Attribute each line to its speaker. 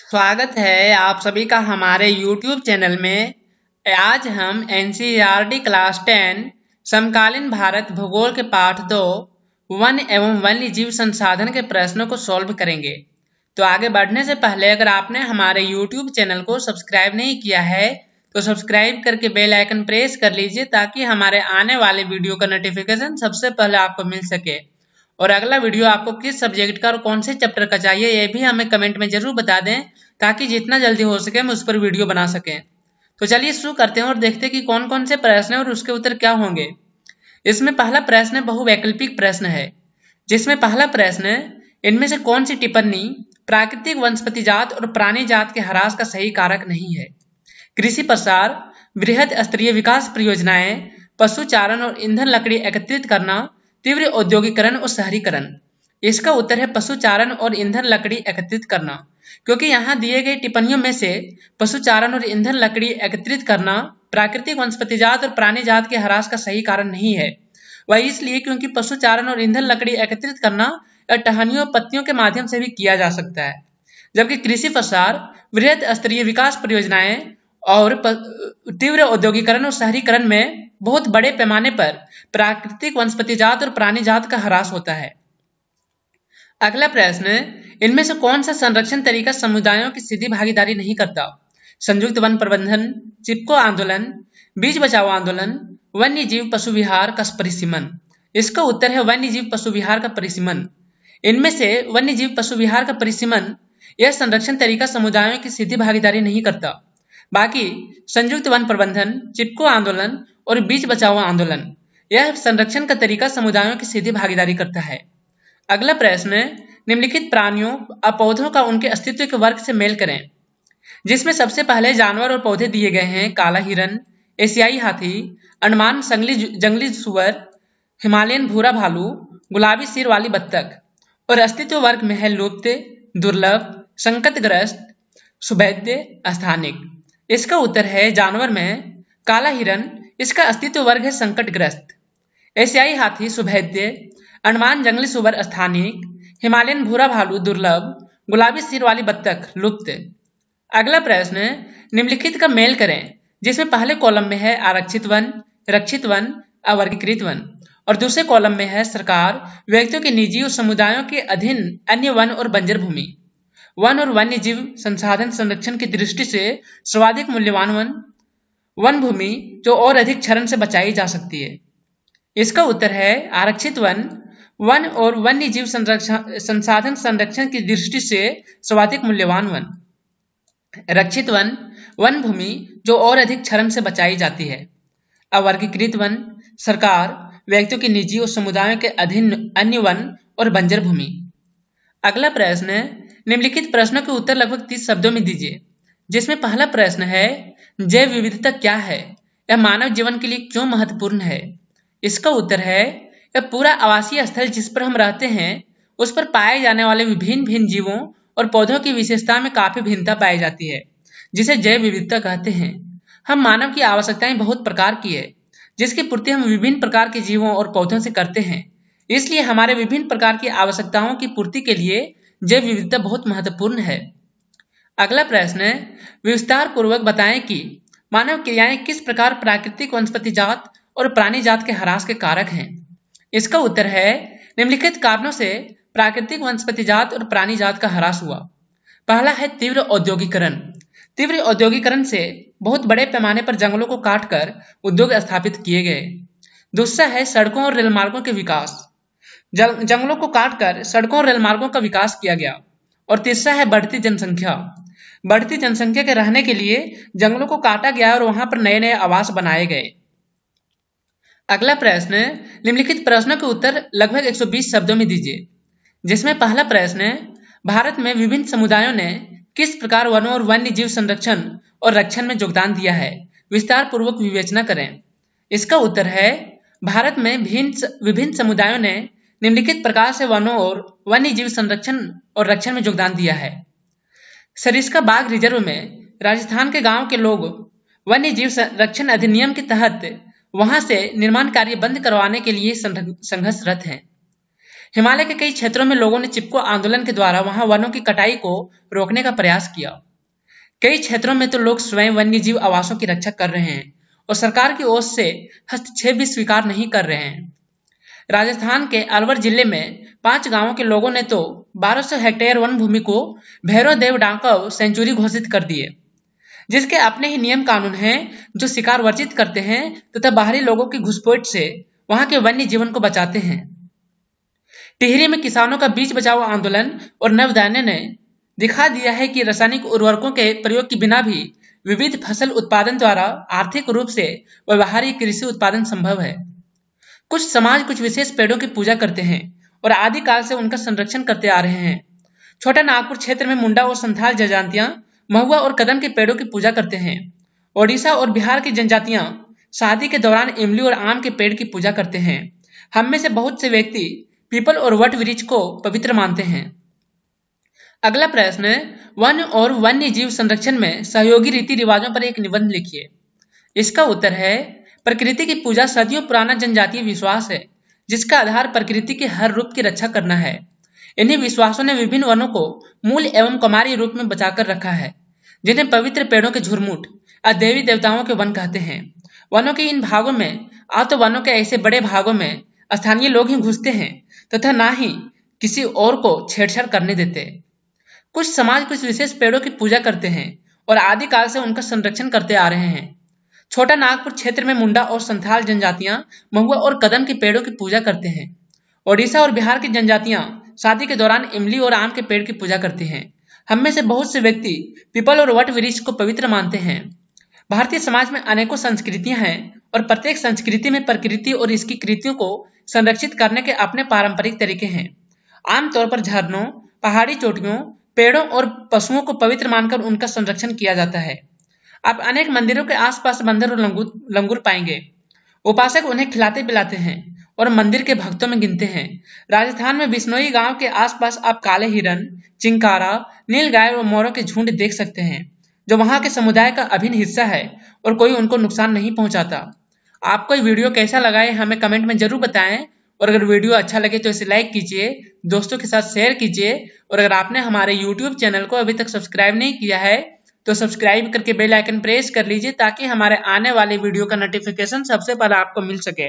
Speaker 1: स्वागत है आप सभी का हमारे YouTube चैनल में। आज हम NCERT क्लास 10 समकालीन भारत भूगोल के पाठ 2 वन एवं वन्य जीव संसाधन के प्रश्नों को सॉल्व करेंगे। तो आगे बढ़ने से पहले अगर आपने हमारे YouTube चैनल को सब्सक्राइब नहीं किया है तो सब्सक्राइब करके बेल आइकन प्रेस कर लीजिए ताकि हमारे आने वाले वीडियो का नोटिफिकेशन सबसे पहले आपको मिल सके। और अगला वीडियो आपको किस सब्जेक्ट का और कौन से चैप्टर का चाहिए ये भी हमें कमेंट में जरूर बता दें ताकि जितना जल्दी हो सके हम उस पर वीडियो बना सकें। तो चलिए शुरू करते हैं और देखते हैं कि कौन कौन से प्रश्न हैं और उसके उत्तर क्या होंगे। इसमें पहला प्रश्न बहुवैकल्पिक प्रश्न है, जिसमें पहला प्रश्न इनमें से कौन सी टिप्पणी प्राकृतिक वनस्पति जात और प्राणी जात के ह्रास का सही कारक नहीं है। कृषि प्रसार, वृहद स्तरीय विकास परियोजनाएं, पशु चारण और ईंधन लकड़ी एकत्रित करना, तीव्र औद्योगिकरण और शहरीकरण। इसका उत्तर है पशु चारण और ईंधन लकड़ी एकत्रित करना, क्योंकि यहाँ दिए गए टिप्पणियों में से पशु चारण और ईंधन लकड़ी एकत्रित करना प्राकृतिक वनस्पति जात और प्राणी जात के ह्रास का सही कारण नहीं है। वह इसलिए क्योंकि पशु चारण और ईंधन लकड़ी एकत्रित करना टहनियों और पत्तियों के माध्यम से भी किया जा सकता है, जबकि कृषि प्रसार, वृहद स्तरीय विकास परियोजनाएं और तीव्र औद्योगिकरण और शहरीकरण में बहुत बड़े पैमाने पर प्राकृतिक वनस्पति जात और प्राणी जात का ह्रास होता है। अगला प्रश्न, इनमें से कौन सा संरक्षण तरीका समुदायों की सीधी भागीदारी नहीं करता। संयुक्त वन प्रबंधन, चिपको आंदोलन, बीज बचाओ आंदोलन, वन्य जीव पशु विहार का परिसीमन। इसका उत्तर है वन्य जीव पशु विहार का परिसीमन। इनमें से वन्य जीव पशु विहार का परिसीमन यह संरक्षण तरीका समुदायों की सीधी भागीदारी नहीं करता। बाकी संयुक्त वन प्रबंधन, चिपको आंदोलन और बीज बचाओ आंदोलन यह संरक्षण का तरीका समुदायों की सीधी भागीदारी करता है। अगला प्रश्न, निम्नलिखित प्राणियों और पौधों का उनके अस्तित्व के वर्ग से मेल करें, जिसमें सबसे पहले जानवर और पौधे दिए गए हैं। काला हिरन, एशियाई हाथी, अंडमान जंगली सुअर, हिमालयन भूरा भालू, गुलाबी सिर वाली बत्तख। और अस्तित्व वर्ग में है लुप्त, दुर्लभ, संकटग्रस्त, सुभेद्य, स्थानिक। इसका उत्तर है जानवर में काला हिरन, इसका अस्तित्व वर्ग है संकटग्रस्त। एशियाई हाथी सुभेद्य, अंडमान जंगली सुअर स्थानिक, हिमालयन भूरा भालू दुर्लभ, गुलाबी सिर वाली बत्तख लुप्त। अगला प्रश्न, निम्नलिखित का मेल करें, जिसमें पहले कॉलम में है आरक्षित वन, रक्षित वन, अवर्गीकृत वन और दूसरे कॉलम में है सरकार, व्यक्तियों के निजी और समुदायों के अधीन अन्य वन और बंजर भूमि। वन और वन्य जीव संसाधन संरक्षण की दृष्टि से सर्वाधिक मूल्यवान वन भूमि जो और अधिक क्षरण से बचाई जा सकती है। इसका उत्तर है आरक्षित वन, वन और वन्य जीव संसाधन संरक्षण की दृष्टि से सर्वाधिक मूल्यवान वन। रक्षित वन, वन भूमि जो और अधिक क्षरण से बचाई जाती है। अवर्गीकृत वन, सरकार, व्यक्तियों के निजी और समुदायों के अधीन अन्य वन और बंजर भूमि। अगला प्रश्न, निम्नलिखित प्रश्नों के उत्तर लगभग 30 शब्दों में दीजिए, जिसमें पहला प्रश्न है जैव विविधता क्या है, यह मानव जीवन के लिए क्यों महत्वपूर्ण है। इसका उत्तर है यह पूरा आवासीय स्थल जिस पर हम रहते हैं उस पर पाए जाने वाले विभिन्न भिन्न जीवों और पौधों की विशेषता में काफी भिन्नता पाई जाती है, जिसे जैव विविधता कहते हैं। हम मानव की आवश्यकताएं बहुत प्रकार की है, जिसकी पूर्ति हम विभिन्न प्रकार के जीवों और पौधों से करते हैं। इसलिए हमारे विभिन्न प्रकार की आवश्यकताओं की पूर्ति के लिए जैव विविधता बहुत महत्वपूर्ण है। अगला प्रश्न, विस्तार पूर्वक बताएं कि मानव क्रियाएं किस प्रकार प्राकृतिक वनस्पति जात और प्राणी जात के ह्रास के कारक हैं। इसका उत्तर है निम्नलिखित कारणों से प्राकृतिक वनस्पति जात और प्राणी जात का ह्रास हुआ। पहला है तीव्र औद्योगिकरण। तीव्र औद्योगिकरण से बहुत बड़े पैमाने पर जंगलों को काटकर उद्योग स्थापित किए गए। दूसरा है सड़कों और रेलमार्गों के विकास। जंगलों को काटकर सड़कों और रेलमार्गों का विकास किया गया। और तीसरा है बढ़ती जनसंख्या। बढ़ती जनसंख्या के रहने के लिए जंगलों को काटा गया और वहां पर नए नए आवास बनाए गए। अगला प्रश्न, निम्नलिखित प्रश्नों के उत्तर लगभग 120 शब्दों में दीजिए, जिसमें पहला प्रश्न, भारत में विभिन्न समुदायों ने किस प्रकार वनों और वन्य जीव संरक्षण और रक्षण में योगदान दिया है, विस्तार पूर्वक विवेचना करें। इसका उत्तर है भारत में विभिन्न समुदायों ने निम्नलिखित प्रकार से वनों और वन्य जीव संरक्षण और रक्षण में योगदान दिया है। सरिस्का बाघ रिजर्व में राजस्थान के गांव के लोग वन्य जीव संरक्षण अधिनियम के तहत वहां से निर्माण कार्य बंद करवाने के लिए संघर्षरत हैं। हिमालय के कई क्षेत्रों में लोगों ने चिपको आंदोलन के द्वारा वहां वनों की कटाई को रोकने का प्रयास किया। कई क्षेत्रों में तो लोग स्वयं वन्य जीव आवासों की रक्षा कर रहे हैं और सरकार की ओर से हस्तक्षेप भी स्वीकार नहीं कर रहे हैं। राजस्थान के अलवर जिले में 5 गांवों के लोगों ने तो 1200 हेक्टेयर वन भूमि को भैरव देव डाकव सेंचुरी घोषित कर दिए, जिसके अपने ही नियम कानून हैं जो शिकार वर्जित करते हैं तथा बाहरी लोगों की घुसपैठ से वहां के वन्य जीवन को बचाते हैं। टिहरी में किसानों का बीज बचाओ आंदोलन और नवदान्य ने दिखा दिया है कि रासायनिक उर्वरकों के प्रयोग के बिना भी विविध फसल उत्पादन द्वारा आर्थिक रूप से व्यवहारिक कृषि उत्पादन संभव है। कुछ समाज कुछ विशेष पेड़ों की पूजा करते हैं और आदिकाल से उनका संरक्षण करते आ रहे हैं। छोटा नागपुर क्षेत्र में मुंडा और संथाल जनजातियां महुआ और कदम के पेड़ों की पूजा करते हैं। ओडिशा और बिहार की जनजातियां शादी के दौरान इमली और आम के पेड़ की पूजा करते हैं। हम में से बहुत से व्यक्ति पीपल और वट वृक्ष को पवित्र मानते हैं। अगला प्रश्न, वन और वन्य जीव संरक्षण में सहयोगी रीति रिवाजों पर एक निबंध लिखिए। इसका उत्तर है, प्रकृति की पूजा सदियों पुराना जनजातीय विश्वास है जिसका आधार प्रकृति के हर रूप की रक्षा करना है। इन्हीं विश्वासों ने विभिन्न वनों को मूल एवं कमारी रूप में बचाकर रखा है, जिन्हें पवित्र पेड़ों के झुरमुट और देवी देवताओं के वन कहते हैं। वनों के इन भागों में तो वनों के ऐसे बड़े भागों में स्थानीय लोग ही घुसते हैं तथा ना ही किसी और को छेड़छाड़ करने देते। कुछ समाज कुछ विशेष पेड़ों की पूजा करते हैं और आदिकाल से उनका संरक्षण करते आ रहे हैं। छोटा नागपुर क्षेत्र में मुंडा और संथाल जनजातियां महुआ और कदम के पेड़ों की पूजा करते हैं। ओडिशा और बिहार की जनजातियां शादी के दौरान इमली और आम के पेड़ की पूजा करती हैं। हम में से बहुत से व्यक्ति पीपल और वट वृक्ष को पवित्र मानते हैं। भारतीय समाज में अनेकों संस्कृतियां हैं और प्रत्येक संस्कृति में प्रकृति और इसकी कृतियों को संरक्षित करने के अपने पारंपरिक तरीके हैं। आमतौर पर झरनों, पहाड़ी चोटियों, पेड़ों और पशुओं को पवित्र मानकर उनका संरक्षण किया जाता है। आप अनेक मंदिरों के आसपास बंदर और लंगूर पाएंगे। उपासक उन्हें खिलाते पिलाते हैं और मंदिर के भक्तों में गिनते हैं। राजस्थान में बिश्नोई गांव के आसपास आप काले हिरन, चिंकारा, नीलगाय और मोरों के झुंड देख सकते हैं, जो वहां के समुदाय का अभिन्न हिस्सा है और कोई उनको नुकसान नहीं पहुंचाता। आपको ये वीडियो कैसा लगा है हमें कमेंट में जरूर बताएं, और अगर वीडियो अच्छा लगे तो इसे लाइक कीजिए, दोस्तों के साथ शेयर कीजिए, और अगर आपने हमारे यूट्यूब चैनल को अभी तक सब्सक्राइब नहीं किया है तो सब्सक्राइब करके बेल आइकन प्रेस कर लीजिए ताकि हमारे आने वाले वीडियो का नोटिफिकेशन सबसे पहले आपको मिल सके।